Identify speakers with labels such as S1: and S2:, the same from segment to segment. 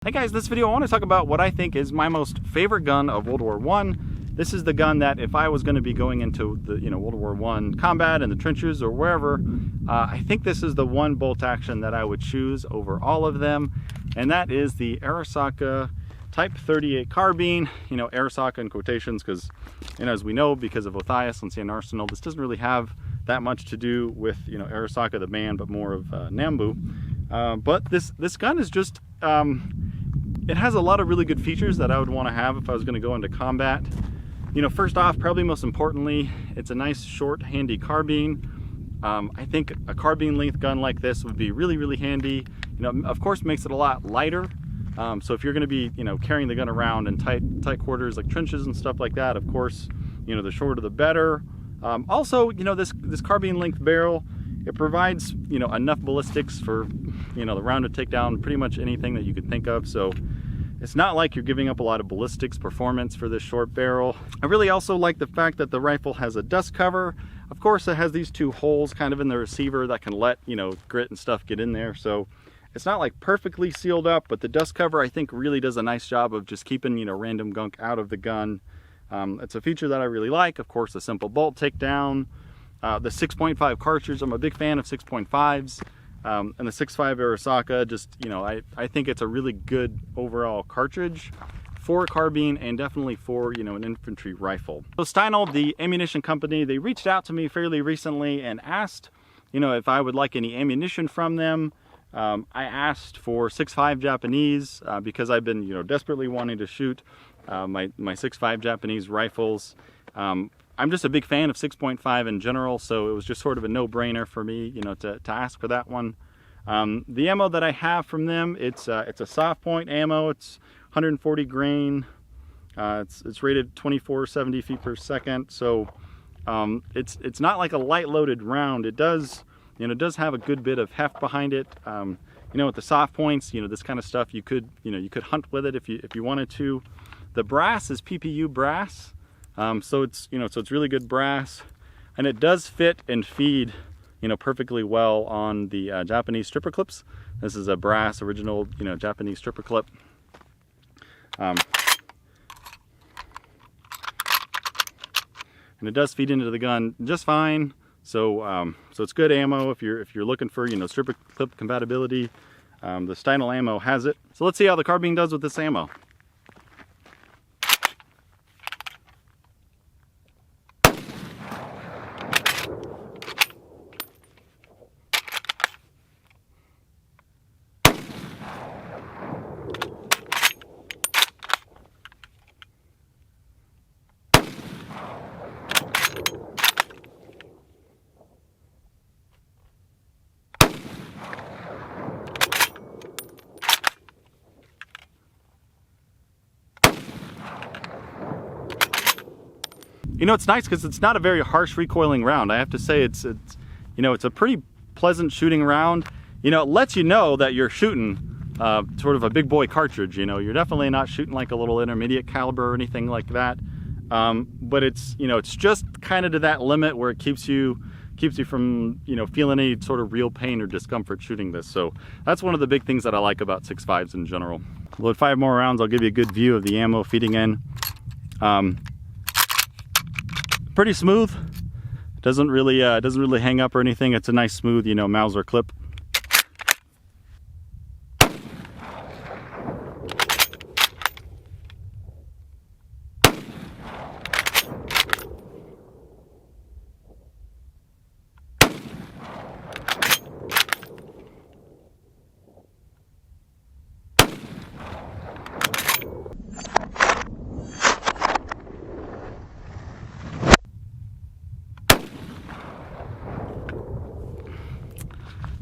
S1: Hey guys, this video I want to talk about what I think is my most favorite gun of World War I. This is the gun that if I was going to be going into the World War I combat in the trenches or wherever, I think this is the one bolt action that I would choose over all of them, and that is the Arisaka Type 38 carbine. Arisaka in quotations because, as we know, because of Othnius and San Arsenal, this doesn't really have that much to do with Arisaka the band, but more of Nambu. But this gun is just it has a lot of really good features that I would want to have if I was going to go into combat. First off, probably most importantly, it's a nice short handy carbine. I think a carbine length gun like this would be really, really handy. Of course, makes it a lot lighter. So if you're going to be carrying the gun around in tight quarters like trenches and stuff like that, of course, the shorter the better. Also, this carbine length barrel, it provides enough ballistics for the round to take down pretty much anything that you could think of. So it's not like you're giving up a lot of ballistics performance for this short barrel. I really also like the fact that the rifle has a dust cover. Of course, it has these two holes kind of in the receiver that can let grit and stuff get in there. So it's not like perfectly sealed up, but the dust cover I think really does a nice job of just keeping random gunk out of the gun. It's a feature that I really like. Of course, the simple bolt takedown. The 6.5 cartridge, I'm a big fan of 6.5s. And the 6.5 Arisaka, just, I think it's a really good overall cartridge for a carbine and definitely for, an infantry rifle. So Steinel, the ammunition company, they reached out to me fairly recently and asked, if I would like any ammunition from them. I asked for 6.5 Japanese because I've been, desperately wanting to shoot my 6.5 Japanese rifles. I'm just a big fan of 6.5 in general, so it was just sort of a no-brainer for me, to ask for that one. The ammo that I have from them, it's a soft point ammo. It's 140 grain. It's rated 2470 feet per second. So it's not like a light-loaded round. It does have a good bit of heft behind it. With the soft points, this kind of stuff, you could hunt with it if you wanted to. The brass is PPU brass. So it's really good brass, and it does fit and feed perfectly well on the Japanese stripper clips. This is a brass original Japanese stripper clip. And it does feed into the gun just fine. So so it's good ammo if you're looking for stripper clip compatibility. The Steinel ammo has it. So let's see how the carbine does with this ammo. It's nice because it's not a very harsh recoiling round. I have to say it's a pretty pleasant shooting round. It lets you know that you're shooting sort of a big boy cartridge. You're definitely not shooting like a little intermediate caliber or anything like that. But it's it's just kind of to that limit where it keeps you from feeling any sort of real pain or discomfort shooting this. So that's one of the big things that I like about 6.5s in general. Load 5 more rounds. I'll give you a good view of the ammo feeding in. Pretty smooth. Doesn't really hang up or anything. It's a nice smooth Mauser clip.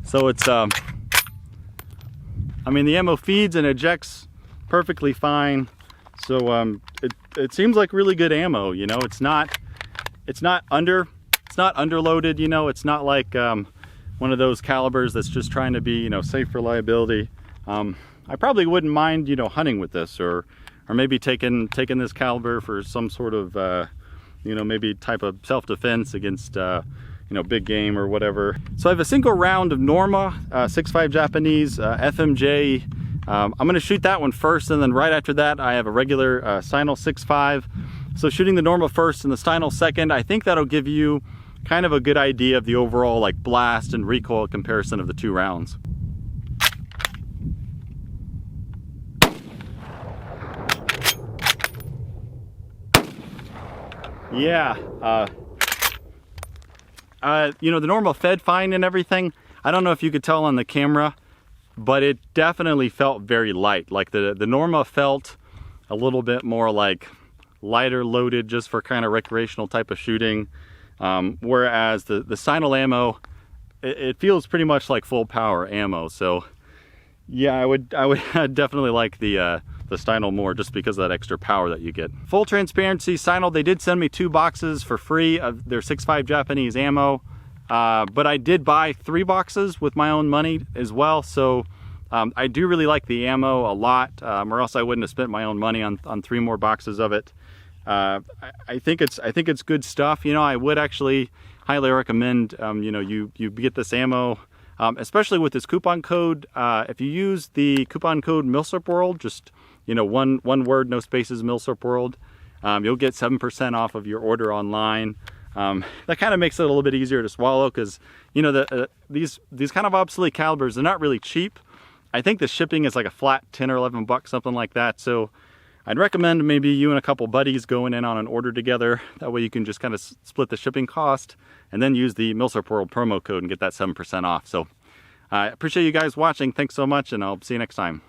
S1: So it's, the ammo feeds and ejects perfectly fine. So it seems like really good ammo. It's not underloaded. It's not like one of those calibers that's just trying to be safe reliability. I probably wouldn't mind hunting with this, or maybe taking this caliber for some sort of maybe type of self-defense against big game or whatever. So I have a single round of Norma 6.5 Japanese FMJ I'm going to shoot that one first, and then right after that I have a regular Steinel 6.5. So shooting the normal first and the Steinel second, I think that'll give you kind of a good idea of the overall like blast and recoil comparison of the two rounds. Yeah, you know, the normal fed fine and everything, I don't know if you could tell on the camera, but it definitely felt very light. Like the Norma felt a little bit more like lighter loaded just for kind of recreational type of shooting. Whereas the Steinel ammo, it feels pretty much like full power ammo. So yeah, I would definitely like the Steinel more just because of that extra power that you get. Full transparency, Steinel, they did send me 2 boxes for free of their 6.5 Japanese ammo. But I did buy 3 boxes with my own money as well. So I do really like the ammo a lot, or else I wouldn't have spent my own money on 3 more boxes of it. I think it's good stuff. You know, I would actually highly recommend, you know, you get this ammo, especially with this coupon code. If you use the coupon code MilSurpWorld, just, you know, one word, no spaces, MilSurpWorld, you'll get 7% off of your order online. That kind of makes it a little bit easier to swallow because, you know, these kind of obsolete calibers, they're not really cheap. I think the shipping is like a flat 10 or 11 bucks, something like that. So I'd recommend maybe you and a couple buddies going in on an order together. That way you can just kind of split the shipping cost and then use the MilSurpWorld promo code and get that 7% off. So I appreciate you guys watching. Thanks so much, and I'll see you next time.